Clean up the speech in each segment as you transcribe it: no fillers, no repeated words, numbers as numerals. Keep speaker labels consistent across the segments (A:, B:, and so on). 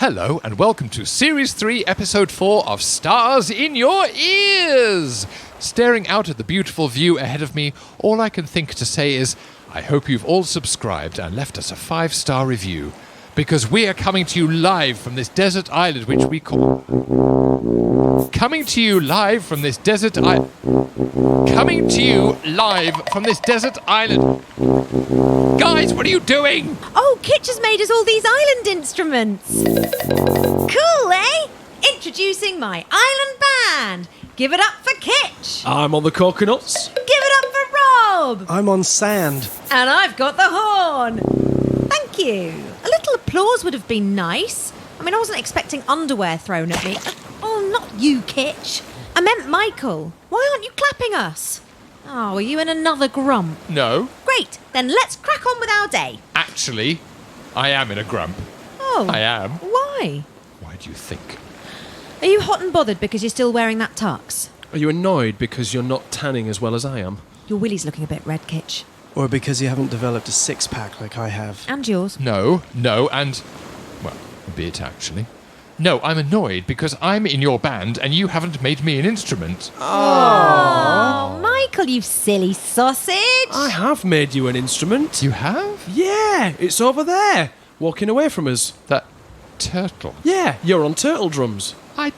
A: Hello and welcome to Series 3, Episode 4 of Stars in Your Ears! Staring out at the beautiful view ahead of me, all I can think to say is, I hope you've all subscribed and left us a 5-star review, because we are coming to you live from this desert island which we call... Coming to you live from this desert island... Guys, what are you doing?
B: Oh, Kitch has made us all these island instruments. Cool, eh? Introducing my island band. Give it up for Kitch.
C: I'm on the coconuts.
B: Give it up for Rob.
D: I'm on sand.
B: And I've got the horn. Thank you. A little applause would have been nice. I mean, I wasn't expecting underwear thrown at me. Oh, not you, Kitch. I meant Michael. Why aren't you clapping us? Oh, are you in another grump?
A: No.
B: Great, then let's crack on with our day.
A: Actually, I am in a grump.
B: Oh.
A: I am.
B: Why?
A: Why do you think?
B: Are you hot and bothered because you're still wearing that tux?
C: Are you annoyed because you're not tanning as well as I am?
B: Your willy's looking a bit red, Kitch.
D: Or because you haven't developed a six-pack like I have.
B: And yours.
A: No, and... Well, a bit, actually. No, I'm annoyed because I'm in your band and you haven't made me an instrument.
B: Oh, Michael, you silly sausage.
C: I have made you an instrument.
A: You have?
C: Yeah, it's over there, walking away from us.
A: That turtle.
C: Yeah, you're on turtle drums.
A: I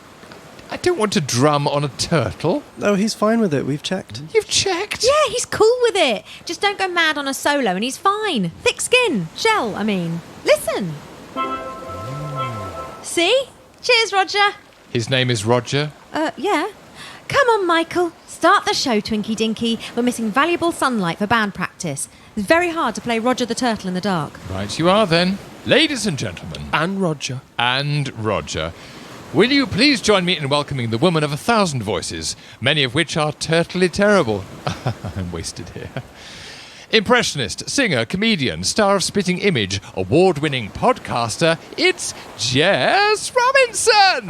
A: don't want to drum on a turtle.
D: Oh, he's fine with it. We've checked.
A: You've checked?
B: Yeah, he's cool with it. Just don't go mad on a solo and he's fine. Thick skin. Shell, I mean. Listen. See? Cheers, Roger.
A: His name is Roger.
B: Yeah. Come on, Michael. Start the show, Twinkie Dinky. We're missing valuable sunlight for band practice. It's very hard to play Roger the Turtle in the dark.
A: Right you are then. Ladies and gentlemen.
C: And Roger.
A: And Roger. Will you please join me in welcoming the woman of 1,000 voices, many of which are turtly terrible. I'm wasted here. Impressionist, singer, comedian, star of Spitting Image, award-winning podcaster, it's Jess Robinson!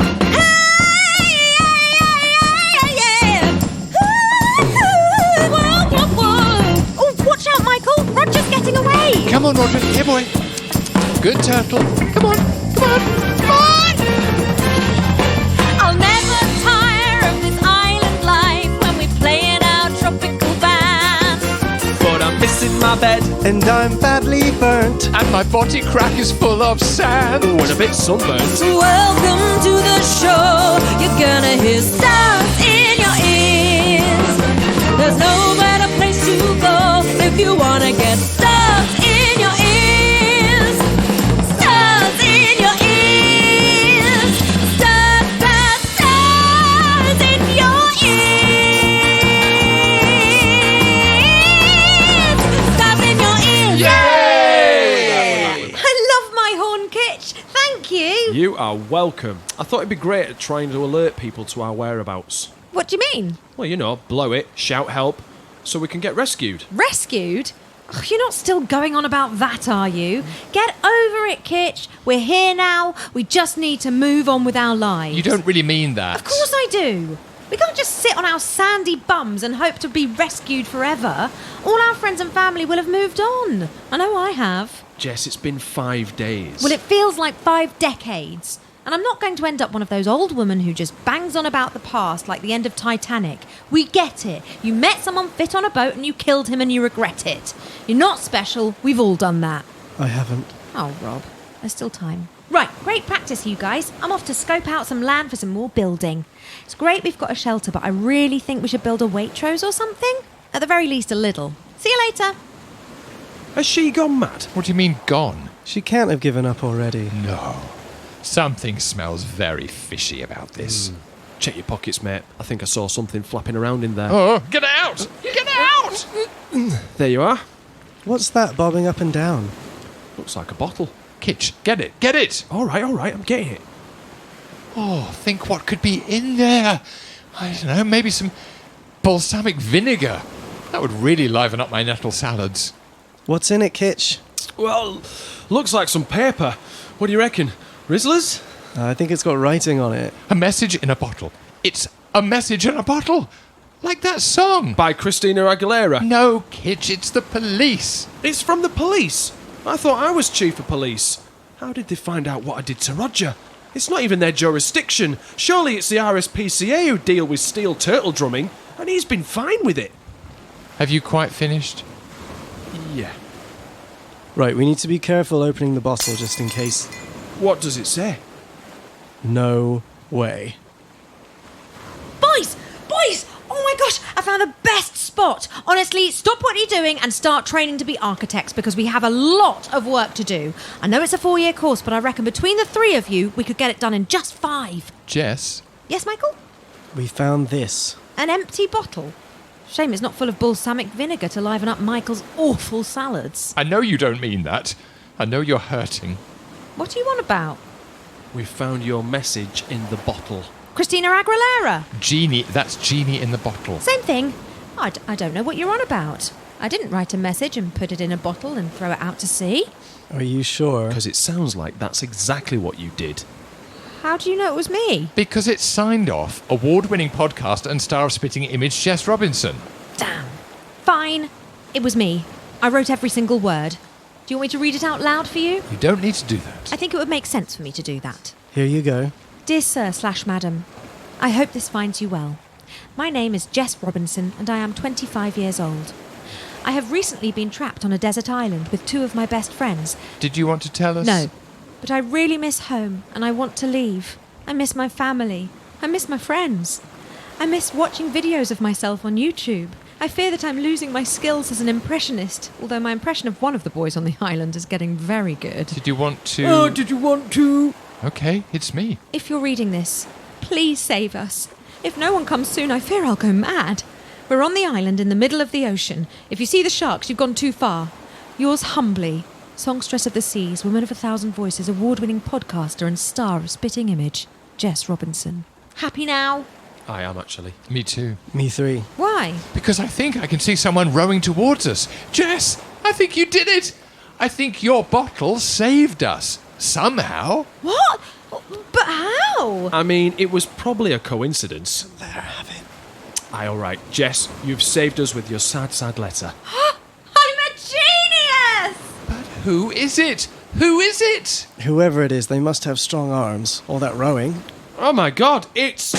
B: Oh, watch out, Michael! Roger's getting away!
A: Come on, Roger. Here, boy. Good turtle. Come on. Come on. Come on!
B: I'll never tire of this island life when we play in our tropical band.
C: But I'm missing my bed.
D: And I'm badly burnt.
A: And my body crack is full of sand.
C: Oh, and a bit sunburnt.
B: Welcome to the show. You're gonna hear stars in your ears. There's no better place to go if you wanna get stars in your ears. Stars in your ears. Stars, stars, stars in your ears. Stars in your ears.
A: Yay!
B: I love my horn, Kitch. Thank you.
C: You are welcome. I thought it'd be great at trying to alert people to our whereabouts.
B: What do you mean?
C: Well, you know, blow it, shout help, so we can get rescued.
B: Rescued? Oh, you're not still going on about that, are you? Get over it, Kitch. We're here now. We just need to move on with our lives.
A: You don't really mean that.
B: Of course I do. We can't just sit on our sandy bums and hope to be rescued forever. All our friends and family will have moved on. I know I have.
C: Jess, it's been 5 days.
B: Well, it feels like 5 decades. And I'm not going to end up one of those old women who just bangs on about the past like the end of Titanic. We get it. You met someone fit on a boat and you killed him and you regret it. You're not special. We've all done that.
D: I haven't.
B: Oh, Rob. There's still time. Right, great practice, you guys. I'm off to scope out some land for some more building. It's great we've got a shelter, but I really think we should build a Waitrose or something. At the very least, a little. See you later.
C: Has she gone mad?
A: What do you mean, gone?
D: She can't have given up already.
A: No. Something smells very fishy about this.
C: Check your pockets, mate. I think I saw something flapping around in there.
A: Oh, get out! Get out!
C: There you are.
D: What's that bobbing up and down?
C: Looks like a bottle.
A: Kitch, get it! Get it!
C: All right, I'm getting it.
A: Oh, think what could be in there. I don't know, maybe some balsamic vinegar. That would really liven up my nettle salads.
D: What's in it, Kitch?
C: Well, looks like some paper. What do you reckon? Rizzlers?
D: I think it's got writing on it.
A: A message in a bottle. It's a message in a bottle. Like that song.
C: By Christina Aguilera.
A: No, Kitch, it's the police.
C: It's from the police. I thought I was chief of police. How did they find out what I did to Roger? It's not even their jurisdiction. Surely it's the RSPCA who deal with steel turtle drumming, and he's been fine with it.
A: Have you quite finished?
C: Yeah.
D: Right, we need to be careful opening the bottle just in case.
C: What does it say?
D: No way.
B: Boys! Oh my gosh, I found the best spot. Honestly, stop what you're doing and start training to be architects because we have a lot of work to do. I know it's a 4-year course, but I reckon between the 3 of you, we could get it done in just 5.
A: Jess?
B: Yes, Michael?
D: We found this.
B: An empty bottle. Shame it's not full of balsamic vinegar to liven up Michael's awful salads.
A: I know you don't mean that. I know you're hurting.
B: What do you want about?
C: We found your message in the bottle.
B: Christina Aguilera?
A: Genie, that's Genie in the bottle.
B: Same thing. I don't know what you're on about. I didn't write a message and put it in a bottle and throw it out to sea.
D: Are you sure?
C: Because it sounds like that's exactly what you did.
B: How do you know it was me?
A: Because it's signed off award-winning podcast and star of Spitting Image Jess Robinson.
B: Damn. Fine. It was me. I wrote every single word. Do you want me to read it out loud for you?
A: You don't need to do that.
B: I think it would make sense for me to do that.
D: Here you go.
B: Dear Sir/Madam, I hope this finds you well. My name is Jess Robinson and I am 25 years old. I have recently been trapped on a desert island with 2 of my best friends.
A: Did you want to tell us?
B: No, but I really miss home and I want to leave. I miss my family. I miss my friends. I miss watching videos of myself on YouTube. I fear that I'm losing my skills as an impressionist, although my impression of one of the boys on the island is getting very good.
A: Did you want to...
C: Oh, did you want to?
A: Okay, it's me.
B: If you're reading this, please save us. If no one comes soon, I fear I'll go mad. We're on the island in the middle of the ocean. If you see the sharks, you've gone too far. Yours humbly, Songstress of the Seas, Woman of 1,000 Voices, award-winning podcaster and star of Spitting Image, Jess Robinson. Happy now?
C: I am, actually.
A: Me too.
D: Me 3.
B: Why?
A: Because I think I can see someone rowing towards us. Jess, I think you did it. I think your bottle saved us. Somehow.
B: What? But how?
C: I mean, it was probably a coincidence.
D: Let her have it.
C: Aye, all right. Jess, you've saved us with your sad, sad letter.
B: I'm a genius!
A: But who is it? Who is it?
D: Whoever it is, they must have strong arms. All that rowing.
C: Oh my God, it's...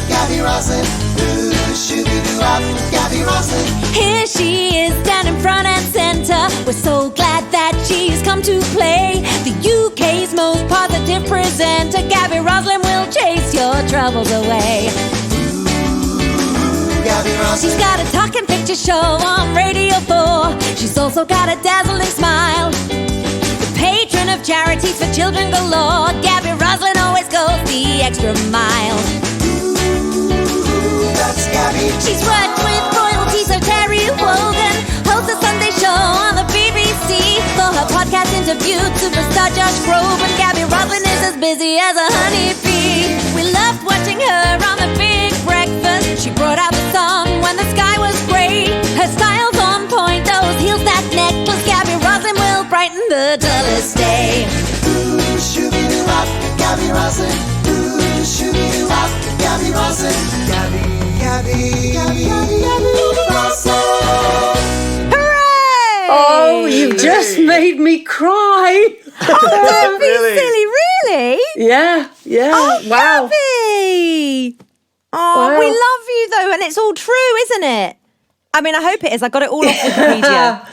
E: Gaby Roslin. Gaby Roslin.
B: Here she is, standing front and center. We're so glad that she's come to play. The UK's most positive presenter. Gaby Roslin will chase your troubles away.
E: Gaby Roslin.
B: She's got a talking picture show on Radio 4. She's also got a dazzling smile. The patron of charities for children galore. Gaby Roslin always goes the extra mile.
E: That's Gaby.
B: She's worked with royalty, so Terry Wogan hosts a Sunday show on the BBC. For her podcast interview, superstar Josh Groban. Gaby Roslin is as busy as a honeybee. We loved watching her on The Big Breakfast. She brought out the song when the sky was grey. Her style's on point, those heels, that necklace. Gaby Roslin will brighten the dullest day.
E: Shooby-doo-wop, Gaby Roslin. Shooby-doo-wop, Gaby Roslin. Gaby Roslin.
B: Hooray!
F: Oh, you've just made me cry.
B: Don't be silly, really?
F: Yeah.
B: Oh,
F: Wow.
B: Gaby! Oh,
F: Wow.
B: we love you though, and it's all true, isn't it? I mean, I hope it is. I got it all off Wikipedia.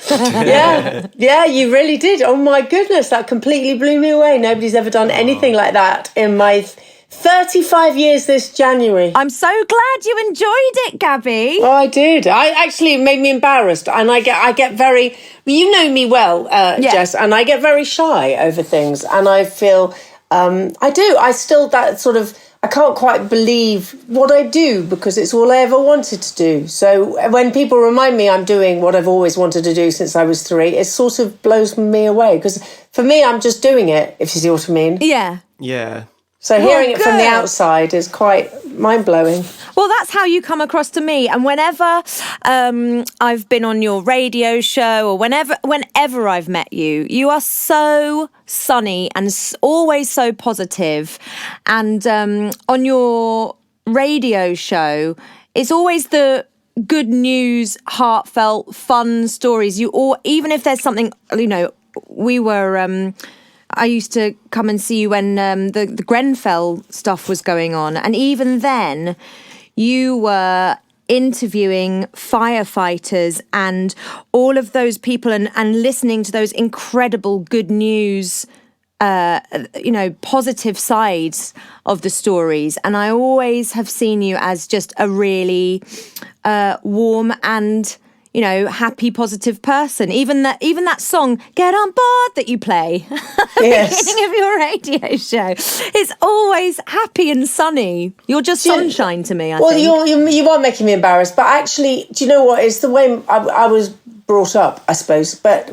F: Yeah, you really did. Oh my goodness, that completely blew me away. Nobody's ever done anything like that in my 35 years this January.
B: I'm so glad you enjoyed it, Gabby.
F: Oh, I did. It made me embarrassed, and I get very. You know me well, Jess, and I get very shy over things, and I feel I do. I still that sort of. I can't quite believe what I do because it's all I ever wanted to do. So when people remind me I'm doing what I've always wanted to do since I was 3, it sort of blows me away because for me, I'm just doing it. If you see what I mean.
B: Yeah.
D: Yeah.
F: So hearing it from the
B: good.
F: outside is quite mind-blowing.
B: Well, that's how you come across to me. And whenever I've been on your radio show or whenever I've met you, you are so sunny and always so positive. And on your radio show, it's always the good news, heartfelt, fun stories. Even if there's something,
G: we were. I used to come and see you when the Grenfell stuff was going on, and even then, you were interviewing firefighters and all of those people, and listening to those incredible good news. Positive sides of the stories, and I always have seen you as just a really warm and happy, positive person. Even that song "Get on Board" that you play at the beginning of your radio show, it's always happy and sunny. You're just sunshine to me. I think.
F: You are making me embarrassed, but actually, do you know what? It's the way I was brought up, I suppose. But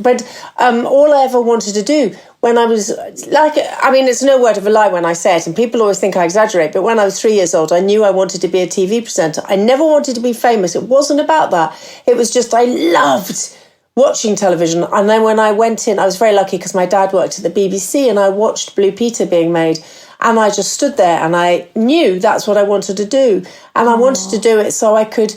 F: all I ever wanted to do. When I was it's no word of a lie when I say it, and people always think I exaggerate, but when I was 3 years old, I knew I wanted to be a TV presenter. I never wanted to be famous. It wasn't about that. It was just I loved watching television. And then when I went in, I was very lucky because my dad worked at the BBC, and I watched Blue Peter being made. And I just stood there and I knew that's what I wanted to do. And I wanted to do it so I could,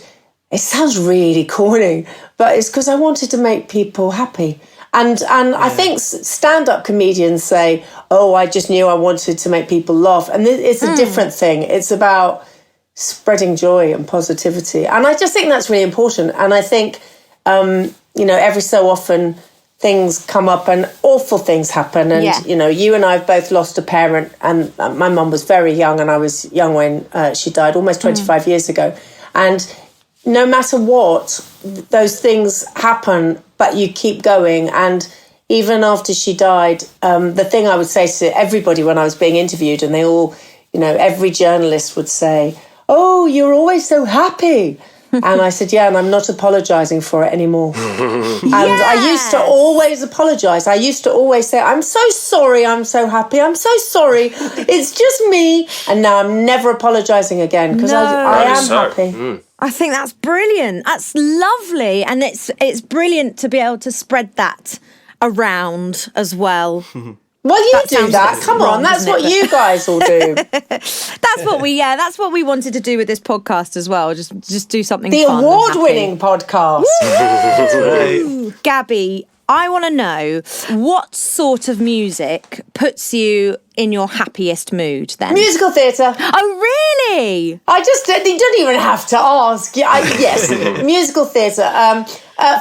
F: it sounds really corny, but it's because I wanted to make people happy. And I think stand-up comedians say, oh, I just knew I wanted to make people laugh. And it's a different thing. It's about spreading joy and positivity. And I just think that's really important. And I think, every so often things come up and awful things happen. And, you and I have both lost a parent. And my mum was very young, and I was young when she died, almost 25 years ago. And no matter what, those things happen, but you keep going. And even after she died, the thing I would say to everybody when I was being interviewed, and they all, every journalist would say, oh, you're always so happy. And I said, yeah, and I'm not apologising for it anymore. And I used to always apologise. I used to always say, I'm so sorry, I'm so happy, I'm so sorry, it's just me. And now I'm never apologising again, because I am happy.
G: I think that's brilliant. That's lovely. And it's brilliant to be able to spread that around as well.
F: Well, you do that. Come on, that's what you guys all do.
G: That's what we wanted to do with this podcast as well. Just do something
F: the
G: fun. The
F: award-winning podcast.
G: Gabby, I want to know what sort of music puts you in your happiest mood then?
F: Musical theatre.
G: Oh, really?
F: You don't even have to ask. Yes, musical theatre.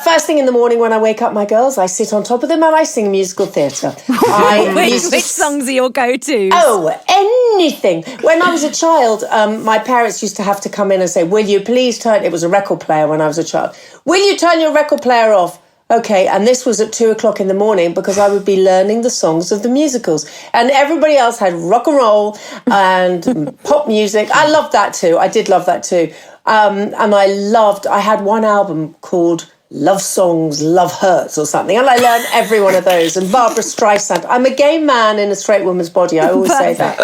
F: First thing in the morning when I wake up my girls, I sit on top of them and I sing musical theatre.
G: Which songs are your go-tos?
F: Oh, anything. When I was a child, my parents used to have to come in and say, will you please turn... It was a record player when I was a child. Will you turn your record player off? Okay, and this was at 2:00 in the morning because I would be learning the songs of the musicals. And everybody else had rock and roll and pop music. I loved that too. I did love that too. And I had one album called Love Songs, Love Hurts or something. And I learned every one of those. And Barbara Streisand. I'm a gay man in a straight woman's body. I always say that.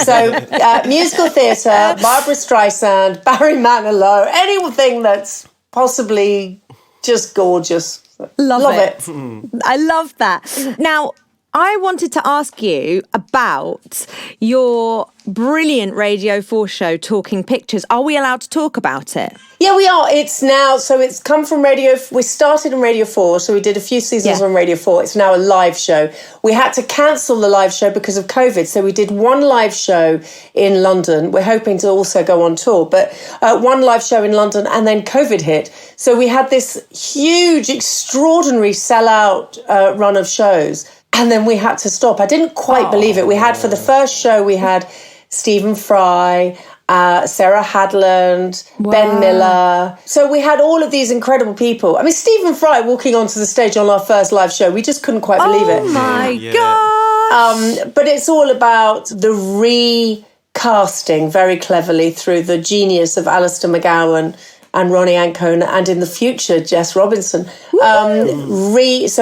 F: So musical theatre, Barbara Streisand, Barry Manilow, anything that's possibly just gorgeous. Love it.
G: I love that. Now, I wanted to ask you about your brilliant Radio 4 show, Talking Pictures. Are we allowed to talk about it?
F: Yeah, we are. It's come from Radio... We started in Radio 4, so we did a few seasons on Radio 4. It's now a live show. We had to cancel the live show because of COVID, so we did one live show in London. We're hoping to also go on tour, but one live show in London, and then COVID hit. So we had this huge, extraordinary sellout run of shows, and then we had to stop. I didn't quite believe it. We had, for the first show, we had Stephen Fry, Sarah Hadland, Ben Miller. So we had all of these incredible people. I mean, Stephen Fry walking onto the stage on our first live show, we just couldn't quite believe it.
G: Oh my gosh!
F: But it's all about the recasting very cleverly through the genius of Alistair McGowan and Ronnie Ancona, and in the future, Jess Robinson.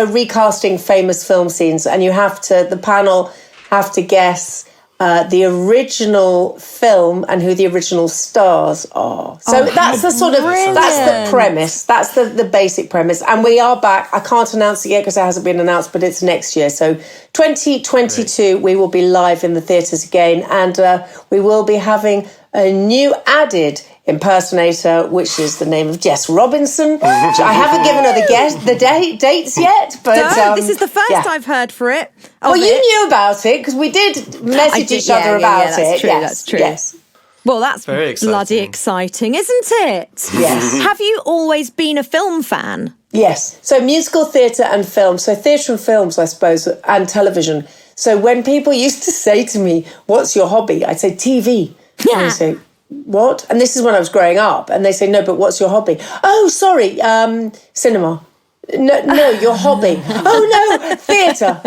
F: Recasting famous film scenes, and the panel have to guess the original film and who the original stars are. So that's the premise. That's the basic premise. And we are back. I can't announce it yet because it hasn't been announced, but it's next year. So 2022, we will be live in the theatres again, and we will be having a new added impersonator, which is the name of Jess Robinson. I haven't given her the dates yet, but
G: this is the first I've heard for it.
F: Well, you knew about it because we did message each other about it.
G: That's true,
F: yes,
G: that's true.
F: Yes.
G: Well, that's
C: Very exciting.
G: bloody exciting, isn't it?
F: Yes.
G: Have you always been a film fan?
F: Yes. So musical theatre and film. So theatre and films, I suppose, and television. So when people used to say to me, "What's your hobby?" I'd say TV.
G: Yeah.
F: And they say, "What?" And this is when I was growing up. And they say, "No, but what's your hobby?" "Oh, sorry, cinema." No, your hobby. "Oh, no, theatre."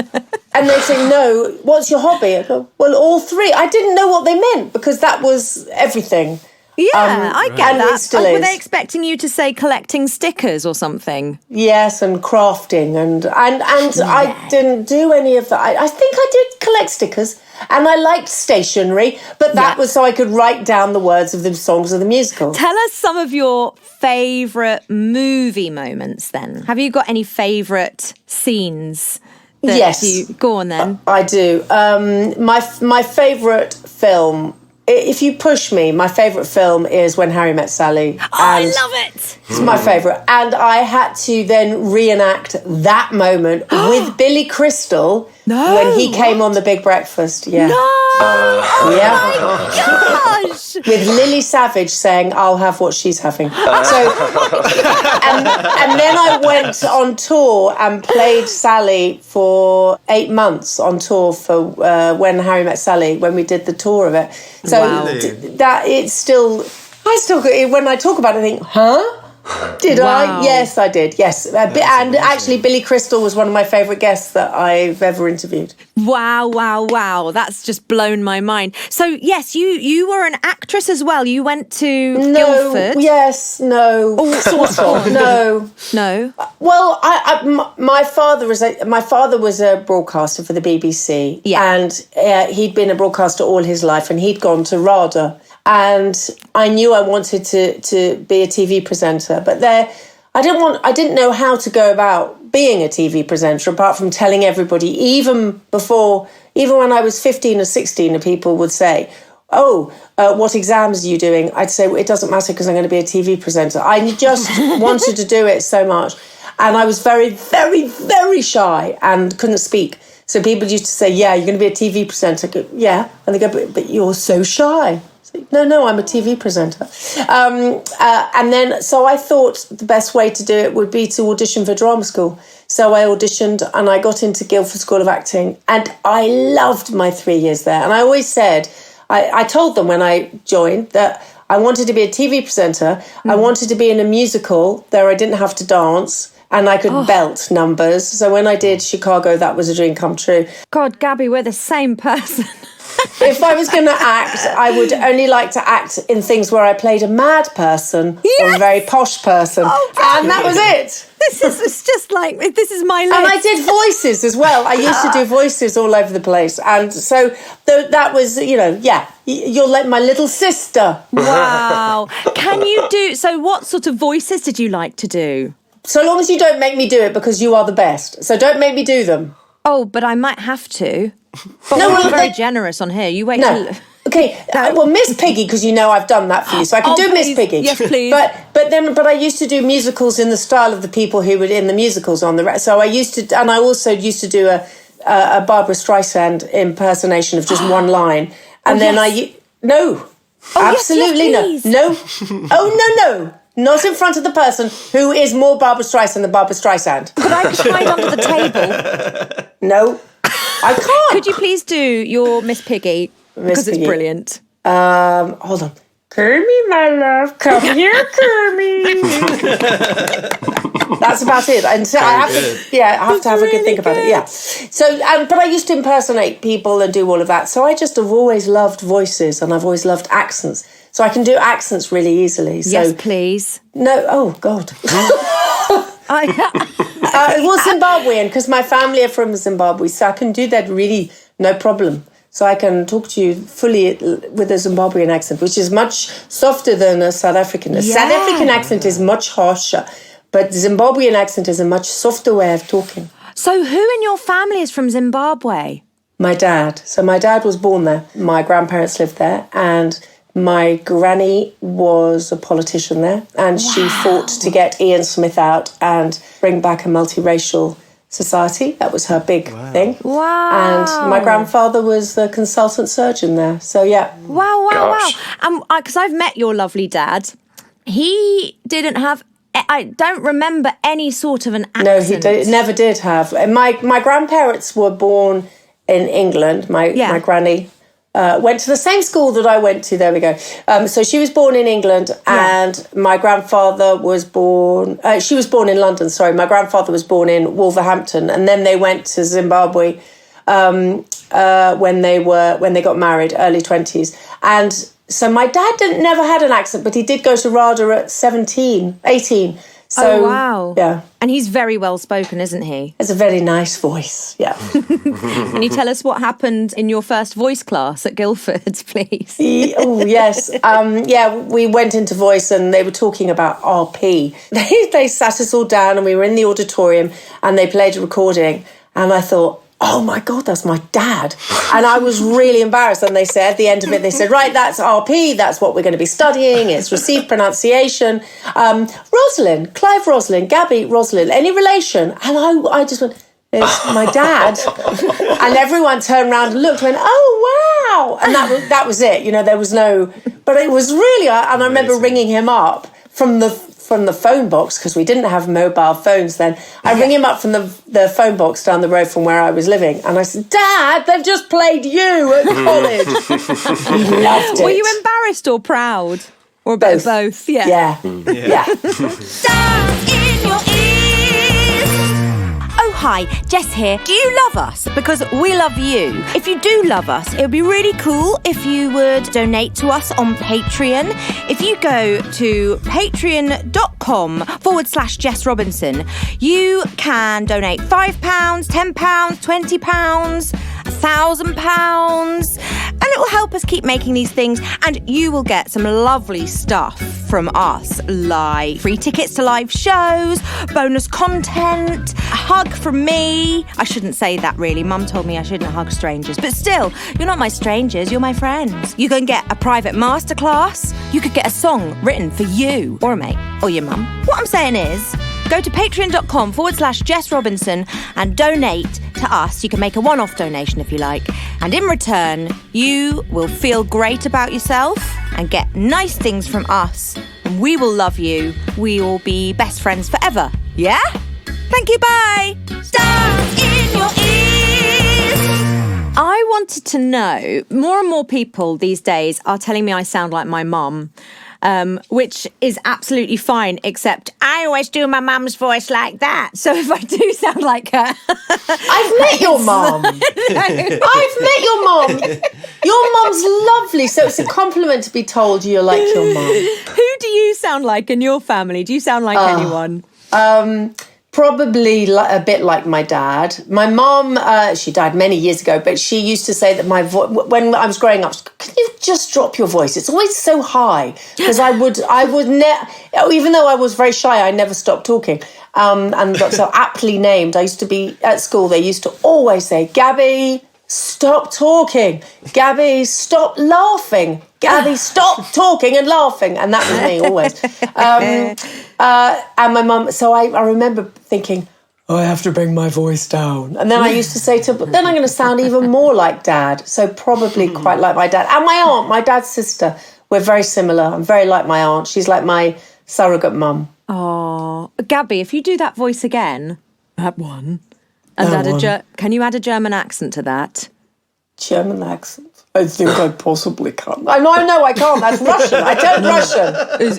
F: And they say, "No, what's your hobby?" I go, "Well, all three." I didn't know what they meant because that was everything.
G: Yeah, I get
F: and
G: that.
F: it still
G: Were
F: is.
G: they expecting you to say collecting stickers or something?
F: Yes, and crafting, and I didn't do any of that. I think I did collect stickers, and I liked stationery, but that was so I could write down the words of the songs of the musical.
G: Tell us some of your favourite movie moments then. Have you got any favourite scenes?
F: Yes.
G: Go on then.
F: I do. My favourite film, if you push me, my favourite film is When Harry Met Sally.
G: Oh, I love it.
F: It's my favourite. And I had to then reenact that moment with Billy Crystal when he came on The Big Breakfast. Yeah.
G: No!
F: Yeah.
G: Oh my gosh!
F: With Lily Savage saying, "I'll have what she's having." So, and then I went on tour and played Sally for 8 months on tour for When Harry Met Sally, when we did the tour of it. So that it's still, when I talk about it, I think, huh? Did I? Yes, I did. Yes. And actually, Billy Crystal was one of my favourite guests that I've ever interviewed.
G: Wow. That's just blown my mind. So, yes, you were an actress as well. You went to Guildford.
F: Yes, no. Sort of. No. Well, my father was a broadcaster for the BBC.
G: Yeah.
F: And he'd been a broadcaster all his life, and he'd gone to RADA. And I knew I wanted to be a TV presenter, but I didn't know how to go about being a TV presenter apart from telling everybody, even when I was 15 or 16, and people would say, "Oh, what exams are you doing?" I'd say, "Well, it doesn't matter because I'm going to be a TV presenter." I just wanted to do it so much. And I was very, very, very shy and couldn't speak. So people used to say, "Yeah, you're going to be a TV presenter." I go, "Yeah." And they go, but you're so shy." No, I'm a TV presenter. And then, so I thought the best way to do it would be to audition for drama school. So I auditioned and I got into Guildford School of Acting, and I loved my 3 years there. And I always said, I told them when I joined that I wanted to be a TV presenter. I wanted to be in a musical there I didn't have to dance and I could belt numbers. So when I did Chicago, that was a dream come true.
G: God, Gabby, we're the same person.
F: If I was going to act, I would only like to act in things where I played a mad person or a very posh person. And that was it.
G: It's just like, this is my life.
F: And I did voices as well. I used to do voices all over the place. And so that was, you're like my little sister.
G: Wow. So what sort of voices did you like to do?
F: So long as you don't make me do it, because you are the best. So don't make me do them.
G: Oh, but I might have to. But
F: No,
G: we're very generous on here. You wait till...
F: Okay, well, Miss Piggy, because I've done that for you, so I can do
G: please.
F: Miss Piggy.
G: Yes, please.
F: But I used to do musicals in the style of the people who were in the musicals on the. So I used to, and I also used to do a Barbara Streisand impersonation of just one line, and absolutely no. No. Not in front of the person who is more Barbara Streisand than Barbara Streisand.
G: Could I hide under the table?
F: No, I can't.
G: Could you please do your Miss Piggy? Because it's brilliant.
F: Hold on. Kermie, my love, come here, Kermie. That's about it. And so I have to have a good think about it. Yeah. So, but I used to impersonate people and do all of that. So I just have always loved voices, and I've always loved accents. So I can do accents really easily. So,
G: yes, please.
F: No. Oh God. Well, Zimbabwean, because my family are from Zimbabwe, so I can do that really no problem. So I can talk to you fully with a Zimbabwean accent, which is much softer than a South African. A South African accent is much harsher, but the Zimbabwean accent is a much softer way of talking.
G: So who in your family is from Zimbabwe?
F: My dad. So my dad was born there. My grandparents lived there, and My granny was a politician there, and she fought to get Ian Smith out and bring back a multiracial society. That was her big thing.
G: Wow.
F: And my grandfather was the consultant surgeon there. So, yeah.
G: Wow. Because I've met your lovely dad. He didn't have... I don't remember any sort of an accent.
F: No, he never did have. My grandparents were born in England. My granny went to the same school that I went to. There we go. So she was born in England, and my grandfather was born... she was born in London, sorry. My grandfather was born in Wolverhampton, and then they went to Zimbabwe when they got married, early 20s. And... so my dad never had an accent, but he did go to RADA at 18. So,
G: wow.
F: Yeah.
G: And he's very well spoken, isn't he?
F: Has a very nice voice, yeah.
G: Can you tell us what happened in your first voice class at Guildford, please?
F: Yes. We went into voice and they were talking about RP. They sat us all down and we were in the auditorium and they played a recording and I thought, oh my God, that's my dad. And I was really embarrassed. And they said, at the end of it, they said, right, that's RP. That's what we're going to be studying. It's received pronunciation. Roslin, Clive Roslin, Gaby Roslin, any relation? And I just went, it's my dad. And everyone turned around and looked and went, oh, wow. And that was it. You know, there was no, but it was really, and I remember ringing him up from the phone box, because we didn't have mobile phones then. I ring him up from the phone box down the road from where I was living, and I said, Dad, they've just played you at college. He loved it.
G: Were you embarrassed or proud? Or
F: both?
G: Both, yeah.
F: Yeah.
B: Stars in your ears.
G: Oh, hi, Jess here. Do you love us? Because we love you. If you do love us, it would be really cool if you would donate to us on Patreon. If you go to patreon.com/Jess Robinson, you can donate £5, £10, £20, £1,000, and it will help us keep making these things, and you will get some lovely stuff from us, like free tickets to live shows, bonus content, a hug from me. I shouldn't say that really. Mum told me I shouldn't hug strangers, but still, you're not my strangers, you're my friends. You can get a private masterclass. You could get a song written for you or a mate or your mum. What I'm saying is, go to patreon.com/Jess Robinson and donate to us. You can make a one-off donation if you like. And in return, you will feel great about yourself and get nice things from us. And we will love you. We will be best friends forever. Yeah? Thank you, bye!
B: Stars in your ears.
G: I wanted to know, more and more people these days are telling me I sound like my mum. Which is absolutely fine, except I always do my mum's voice like that. So if I do sound like her...
F: I've met your mum. I've met your mum. Your mum's lovely, so it's a compliment to be told you're like your mum.
G: Who do you sound like in your family? Do you sound like anyone?
F: Probably a bit like my dad. My mum, she died many years ago, but she used to say that my voice, when I was growing up, can you just drop your voice? It's always so high. Because I would even though I was very shy, I never stopped talking. And got so aptly named. I used to be at school, they used to always say, Gabby, stop talking. Gabby, stop laughing. Gabby, stop talking and laughing. And that was me always. And my mum, so I remember thinking, I have to bring my voice down. And then I used to say but then I'm going to sound even more like Dad. So probably quite like my dad. And my aunt, my dad's sister, we're very similar. I'm very like my aunt. She's like my surrogate mum.
G: Oh, Gabby, if you do that voice again, that one, and can you add a German accent to that?
F: German accent? I think I possibly can. I know I can't. That's Russian. I don't Russian.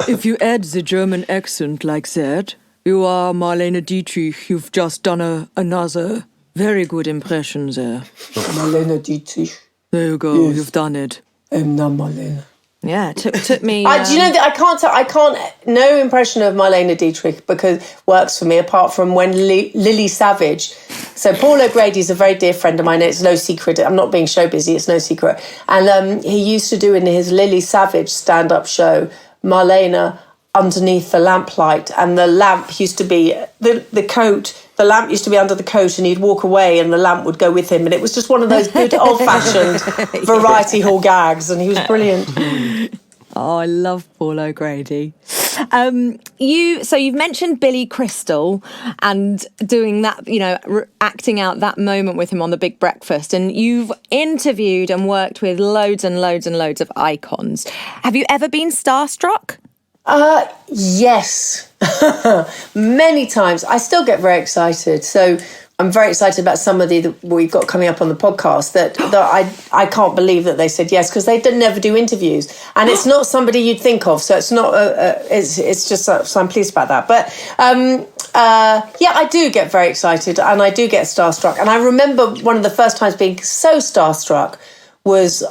H: If you add the German accent like that, you are Marlene Dietrich. You've just done another very good impression there.
F: Marlene Dietrich.
H: There you go. Yes. You've done it.
F: I'm not Marlene.
G: Yeah, it took me...
F: do you know that I can't... No impression of Marlene Dietrich because works for me apart from when Lily Savage... So Paul O'Grady's a very dear friend of mine. It's no secret. I'm not being show busy. It's no secret. And he used to do in his Lily Savage stand-up show, Marlene underneath the lamplight, and the lamp used to be the coat. The lamp used to be under the coat, and he'd walk away, and the lamp would go with him. And it was just one of those good old-fashioned variety hall gags, and he was brilliant.
G: Oh, I love Paul O'Grady. You've mentioned Billy Crystal and doing that, acting out that moment with him on The Big Breakfast, and you've interviewed and worked with loads and loads and loads of icons. Have you ever been starstruck?
F: Yes, many times. I still get very excited. So I'm very excited about somebody that we've got coming up on the podcast that I can't believe that they said yes, because they never do interviews, and it's not somebody you'd think of. So it's not. It's just so I'm pleased about that. But I do get very excited, and I do get starstruck. And I remember one of the first times being so starstruck was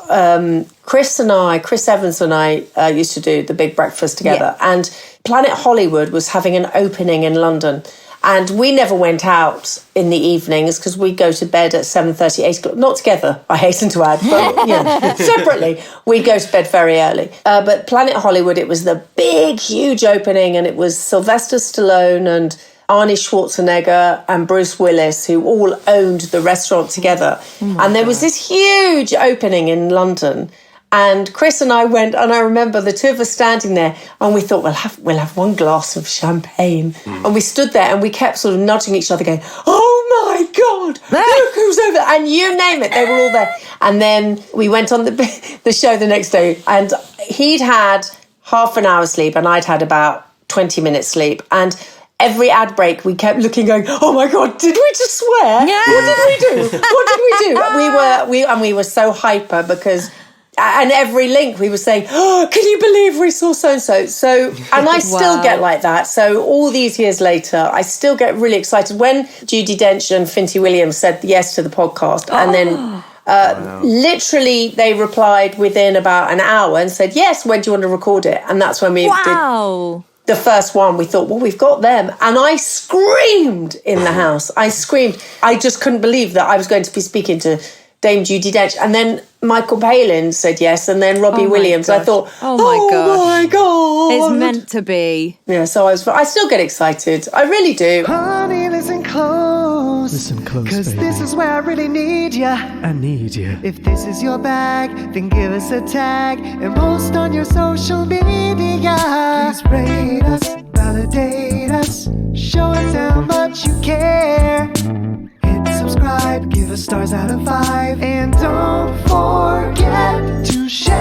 F: Chris Evans and I used to do The Big Breakfast together, and Planet Hollywood was having an opening in London. And we never went out in the evenings because we'd go to bed at 7:30, 8 o'clock. Not together, I hasten to add, but separately. We'd go to bed very early. But Planet Hollywood, it was the big, huge opening, and it was Sylvester Stallone and Arnie Schwarzenegger and Bruce Willis, who all owned the restaurant together. And there was this huge opening in London. And Chris and I went, and I remember the two of us standing there, and we thought, we'll have one glass of champagne. And we stood there, and we kept sort of nudging each other, going, "Oh my God, look who's over there!" And you name it, they were all there. And then we went on the show the next day, and he'd had half an hour sleep, and I'd had about 20 minutes sleep. And every ad break, we kept looking, going, "Oh my God, did we just swear? Yeah. What did we do? What did we do?" We were so hyper because. And every link we were saying, "Oh, can you believe we saw so-and-so?" So, and I still get like that. So all these years later, I still get really excited. When Judi Dench and Finty Williams said yes to the podcast, and then literally they replied within about an hour and said, "Yes, when do you want to record it?" And that's when we did the first one. We thought, well, we've got them. And I screamed in the house. I screamed. I just couldn't believe that I was going to be speaking to Dame Judi Dench. And then Michael Palin said yes, and then Robbie Williams.
G: Gosh.
F: I thought,
G: oh my
F: God.
G: It's meant to be.
F: Yeah, so I still get excited. I really do.
E: Honey, listen close.
D: Listen close,
E: Cause
D: baby.
E: this is where I really need ya.
D: I need you.
E: If this is your bag, then give us a tag and post on your social media. Please rate us, validate us, show us how much you care. Subscribe, give us stars out of 5, and don't forget to share.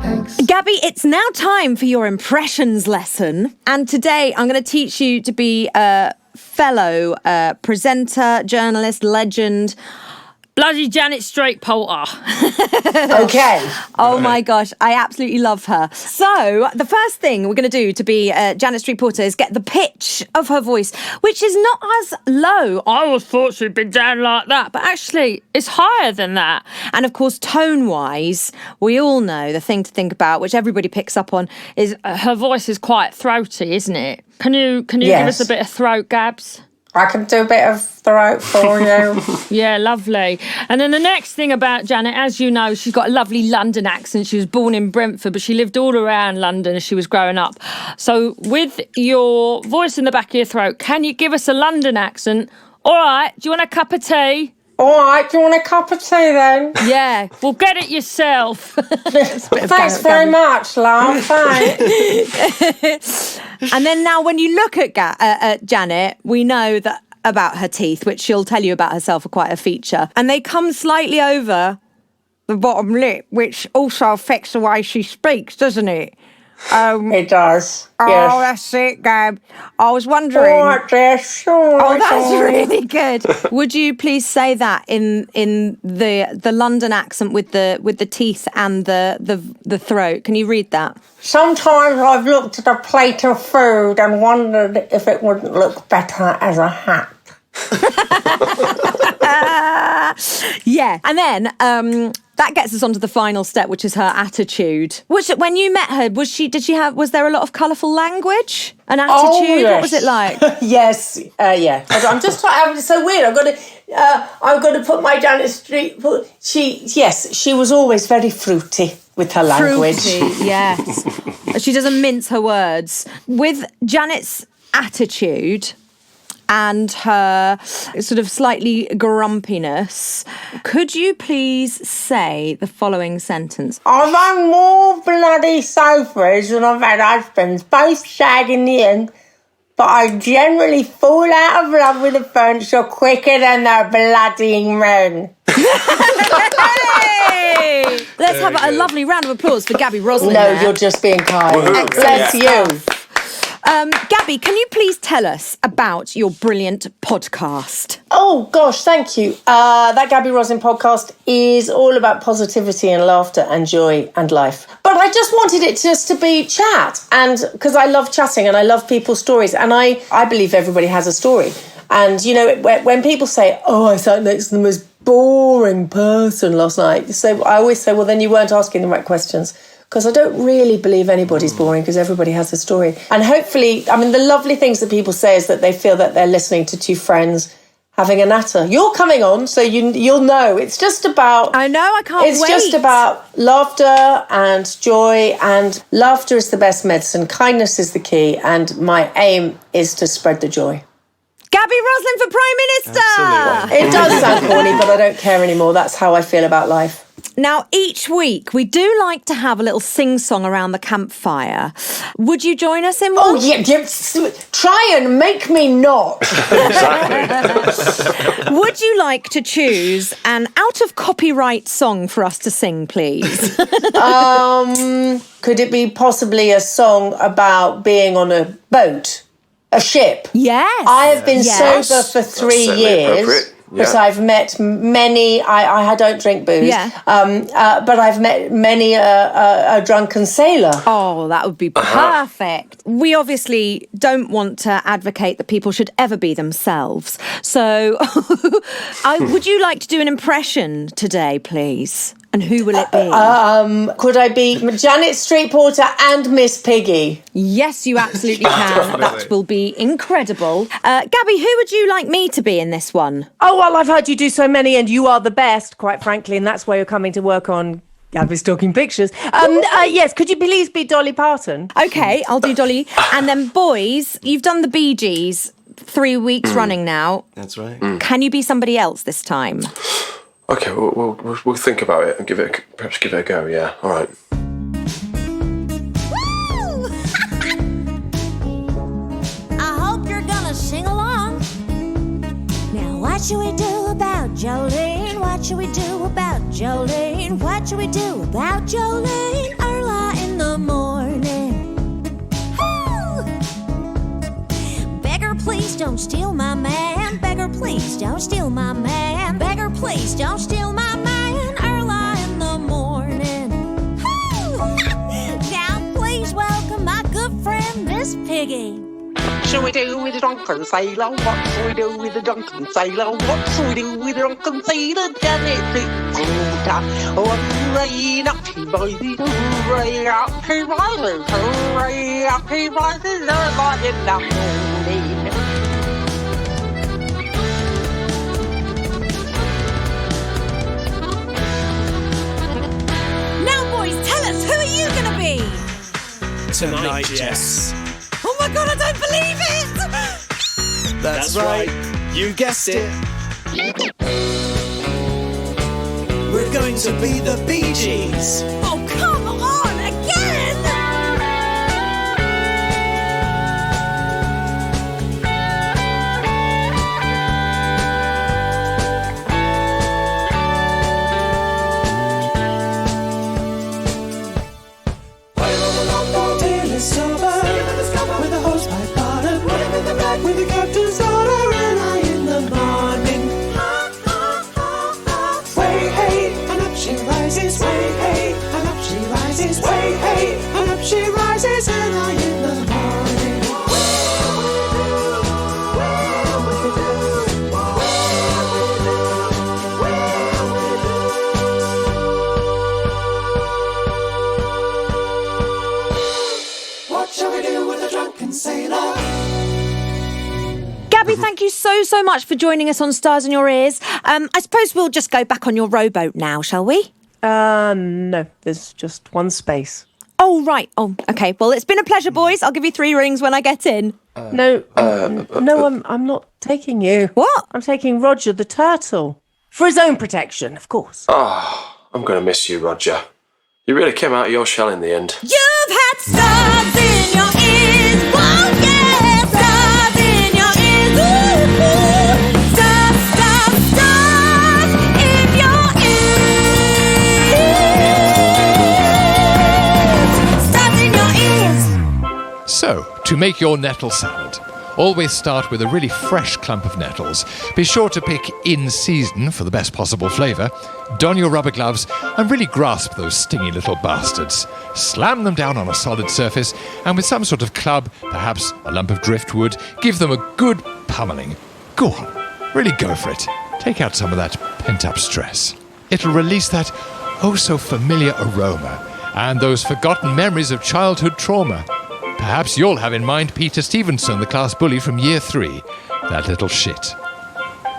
E: Thanks.
G: Gabby, it's now time for your impressions lesson. And today I'm going to teach you to be a fellow presenter, journalist, legend.
H: Bloody Janet Straight Poulter.
F: Okay.
G: Oh my gosh, I absolutely love her. So the first thing we're going to do to be Janet Street Porter is get the pitch of her voice, which is not as low.
H: I always thought she'd been down like that, but actually it's higher than that.
G: And of course, tone-wise, we all know the thing to think about, which everybody picks up on, is
H: Her voice is quite throaty, isn't it? Can you give us a bit of throat, Gabs?
F: I can do a bit of throat for you.
H: Yeah, lovely. And then the next thing about Janet, as you know, she's got a lovely London accent. She was born in Brentford, but she lived all around London as she was growing up. So with your voice in the back of your throat, can you give us a London accent? All right, do you want a cup of tea?
F: All right, do you want a cup of tea then?
H: Yeah, well, get it yourself.
F: Thanks very much, love. Thanks.
G: And then now when you look at Janet, we know that about her teeth, which she'll tell you about herself are quite a feature. And they come slightly over the bottom lip, which also affects the way she speaks, doesn't it?
F: It does.
G: Oh,
F: Yes.
G: that's it, Gab. I was wondering.
F: All right, Jess. All
G: Oh,
F: right,
G: that's
F: all right.
G: really good. Would you please say that in the London accent with the teeth and the throat? Can you read that?
F: Sometimes I've looked at a plate of food and wondered if it wouldn't look better as a hat.
G: Yeah, and then that gets us on to the final step, which is her attitude. When you met her, was there a lot of colourful language? An attitude?
F: Oh, yes.
G: What was it like?
F: Yes, yeah. I'm just trying. It's so weird. I've got to put my Janet Street. She was always very fruity with her language.
G: Fruity, yes. She doesn't mince her words. With Janet's attitude and her sort of slightly grumpiness, could you please say the following sentence?
F: I've had more bloody sofas than I've had husbands, both shag in the end, but I generally fall out of love with the furniture quicker than the bloody men.
G: Hey! Let's have a lovely round of applause for Gaby Roslin.
F: No,
G: there.
F: you're just being kind. Bless you.
G: Gaby, can you please tell us about your brilliant podcast?
F: Oh, gosh, thank you. That Gaby Roslin podcast is all about positivity and laughter and joy and life. But I just wanted it just to be chat, and because I love chatting and I love people's stories, and I believe everybody has a story. And, you know, when people say, oh, I sat next to the most boring person last night, so I always say, well, then you weren't asking the right questions. Because I don't really believe anybody's boring, because everybody has a story. And hopefully, I mean, the lovely things that people say is that they feel that they're listening to two friends having a natter. You're coming on, so you'll know. It's just about...
G: I know, I can't wait.
F: It's just about laughter and joy, and laughter is the best medicine. Kindness is the key, and my aim is to spread the joy.
G: Gaby Roslin for Prime Minister!
D: Absolutely.
F: It does sound corny, but I don't care anymore. That's how I feel about life.
G: Now, each week, we do like to have a little sing-song around the campfire. Would you join us in one?
F: Oh, yeah, try and make me not.
G: Would you like to choose an out-of-copyright song for us to sing, please?
F: Could it be possibly a song about being on a boat? A ship?
G: Yes.
F: I have been sober for 3 years. But I've met many, I don't drink booze, but I've met many a drunken sailor.
G: Oh, that would be perfect. We obviously don't want to advocate that people should ever be themselves. So would you like to do an impression today, please? And who will it be?
F: Could I be Janet Street Porter and Miss Piggy?
G: Yes, you absolutely can. That will be incredible. Gabby, who would you like me to be in this one?
F: Oh, well, I've heard you do so many, and you are the best, quite frankly, and that's why you're coming to work on Gabby's Talking Pictures. Yes, could you please be Dolly Parton?
G: Okay, I'll do Dolly. And then, boys, you've done the Bee Gees 3 weeks running now.
D: That's right.
G: Can you be somebody else this time?
I: Okay, we'll think about it and perhaps give it a go. Yeah, all right.
B: Woo! I hope you're gonna sing along. Now, what should we do about Jolene? What should we do about Jolene? What should we do about Jolene? Early in the morning. Woo! Beggar, please don't steal my man. Beggar, please don't steal my man. Beggar, please don't steal my man. Early in the morning. Now, please welcome my good friend, Miss Piggy.
J: What should we do with a drunken sailor? What should we do with a drunken sailor? What should we do with a drunken sailor? Janet Porter. Hooray, up he rises, hooray, up he rises, hooray, up he rises, early in the morning.
B: Now, boys, tell us, who are you gonna be?
C: Tonight, Jess.
B: Oh my God, I don't believe it!
D: That's right. You guessed it. We're going to be the Bee Gees.
B: Oh, come on, again!
E: Tale is over with a hose pipe bottom, with the captain's daughter and I in the morning. Way hey, and up she rises. Way hey, and up she rises. Way hey, and up she rises and I in the morning. What shall we do with a drunken sailor?
G: Gabby, thank you so much for joining us on Stars in Your Ears. I suppose we'll just go back on your rowboat now, shall we?
F: No, there's just one space.
G: Oh, right. Oh, okay. Well, it's been a pleasure, boys. I'll give you 3 rings when I get in.
F: No, I'm not taking you.
G: What?
F: I'm taking Roger the turtle. For his own protection, of course.
I: Oh, I'm going to miss you, Roger. You really came out of your shell in the end.
B: You've had stars in your ears. Whoa, yeah. Stars in your ears. Ooh, ooh. Stars, stars, stars in your ears. Stars in your ears.
A: So, to make your nettle salad, always start with a really fresh clump of nettles. Be sure to pick in season for the best possible flavour. Don your rubber gloves and really grasp those stingy little bastards. Slam them down on a solid surface and with some sort of club, perhaps a lump of driftwood, give them a good pummeling. Go on, really go for it. Take out some of that pent-up stress. It'll release that oh so familiar aroma and those forgotten memories of childhood trauma. Perhaps you'll have in mind Peter Stevenson, the class bully from year 3. That little shit.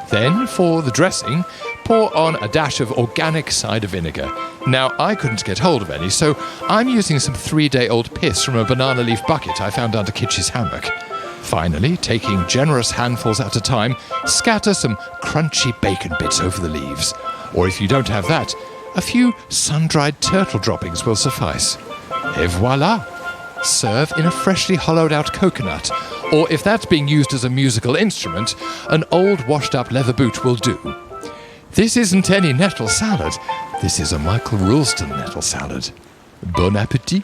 A: Then, for the dressing, pour on a dash of organic cider vinegar. Now, I couldn't get hold of any, so I'm using some 3-day-old piss from a banana leaf bucket I found under Kitch's hammock. Finally, taking generous handfuls at a time, scatter some crunchy bacon bits over the leaves. Or if you don't have that, a few sun-dried turtle droppings will suffice. Et voila! Serve in a freshly hollowed-out coconut, or if that's being used as a musical instrument, an old washed-up leather boot will do. This isn't any nettle salad. This is a Michael Roulston nettle salad. Bon appétit!